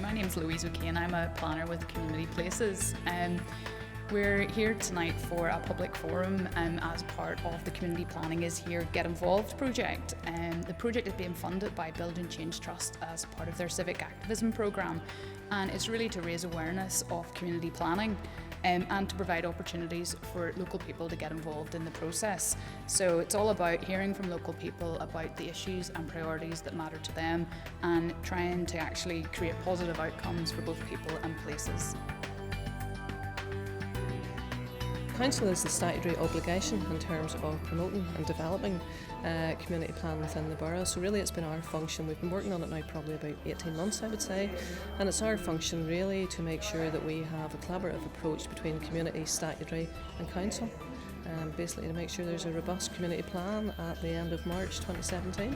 My name's Louise O'Kane. I'm a planner with Community Places. We're here tonight for a public forum as part of the Community Planning is Here Get Involved project. The project is being funded by Build and Change Trust as part of their civic activism programme, and it's really to raise awareness of community planning and to provide opportunities for local people to get involved in the process. So it's all about hearing from local people about the issues and priorities that matter to them and trying to actually create positive outcomes for both people and places. Council has the statutory obligation in terms of promoting and developing community plan within the borough. So really it's been our function, we've been working on it now probably about 18 months I would say, and it's our function really to make sure that we have a collaborative approach between community, statutory and council, basically to make sure there's a robust community plan at the end of March 2017.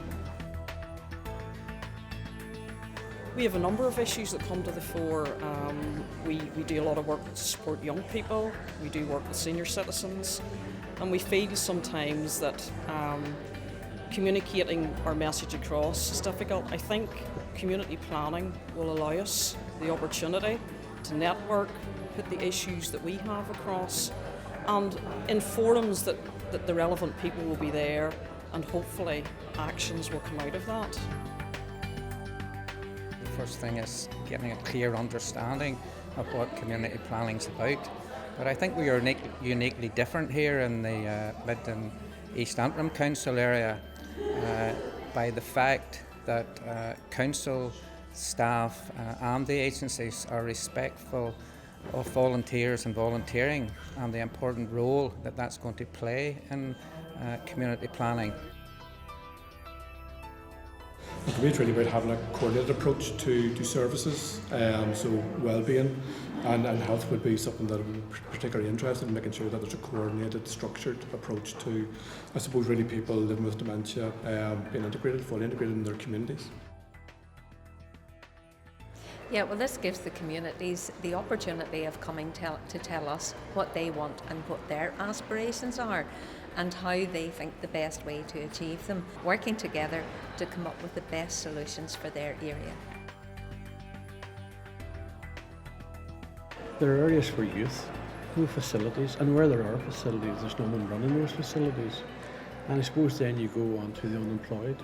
We have a number of issues that come to the fore. We do a lot of work to support young people, we do work with senior citizens, and we feel sometimes that communicating our message across is difficult. I think community planning will allow us the opportunity to network, put the issues that we have across, and in forums that the relevant people will be there, and hopefully actions will come out of that. First thing is getting a clear understanding of what community planning is about. But I think we are uniquely different here in the Mid and East Antrim Council area by the fact that council staff and the agencies are respectful of volunteers and volunteering and the important role that that's going to play in community planning. For me, it's really about having a coordinated approach to services, so well-being and health would be something that I'm particularly interested in, making sure that there's a coordinated, structured approach to, I suppose, really people living with dementia being fully integrated in their communities. Yeah, well, this gives the communities the opportunity of coming to tell us what they want and what their aspirations are and how they think the best way to achieve them, working together to come up with the best solutions for their area. There are areas for youth, no facilities, and where there are facilities, there's no one running those facilities. And I suppose then you go on to the unemployed.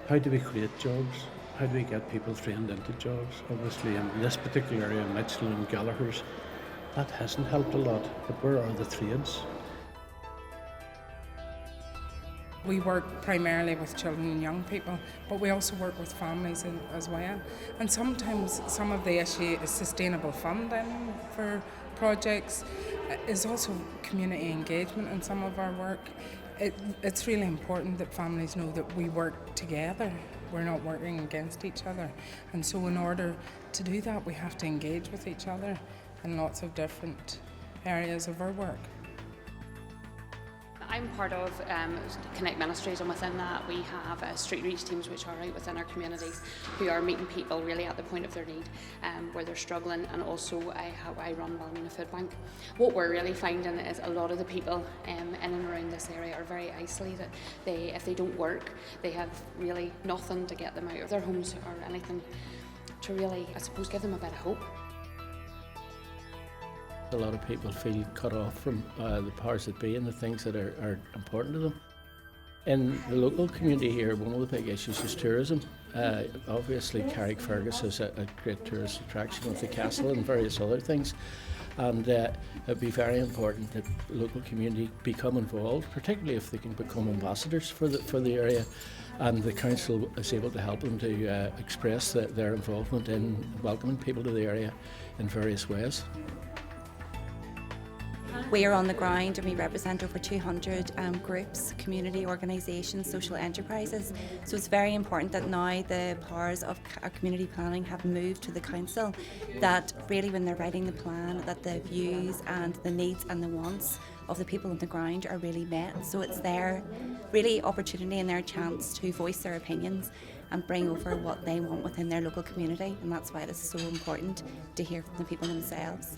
How do we create jobs? How do we get people trained into jobs? Obviously in this particular area, Michelin and Gallagher's, that hasn't helped a lot, but where are the trades? We work primarily with children and young people, but we also work with families as well. And sometimes some of the issue is sustainable funding for projects. Is also community engagement in some of our work. It's really important that families know that we work together. We're not working against each other. And so in order to do that, we have to engage with each other in lots of different areas of our work. I'm part of Connect Ministries, and within that we have street reach teams which are out within our communities who are meeting people really at the point of their need, where they're struggling, and also I run Ballymena Food Bank. What we're really finding is a lot of the people in and around this area are very isolated. If they don't work, they have really nothing to get them out of their homes or anything to really, I suppose, give them a bit of hope. A lot of people feel cut off from the powers that be and the things that are important to them. In the local community here, one of the big issues is tourism. Obviously Carrickfergus is a great tourist attraction with the castle and various other things, and it would be very important that the local community become involved, particularly if they can become ambassadors for the area, and the council is able to help them to express their involvement in welcoming people to the area in various ways. We are on the ground and we represent over 200 groups, community organisations, social enterprises. So it's very important that now the powers of community planning have moved to the council, that really when they're writing the plan, that the views and the needs and the wants of the people on the ground are really met. So it's their really opportunity and their chance to voice their opinions and bring over what they want within their local community, and that's why it is so important to hear from the people themselves.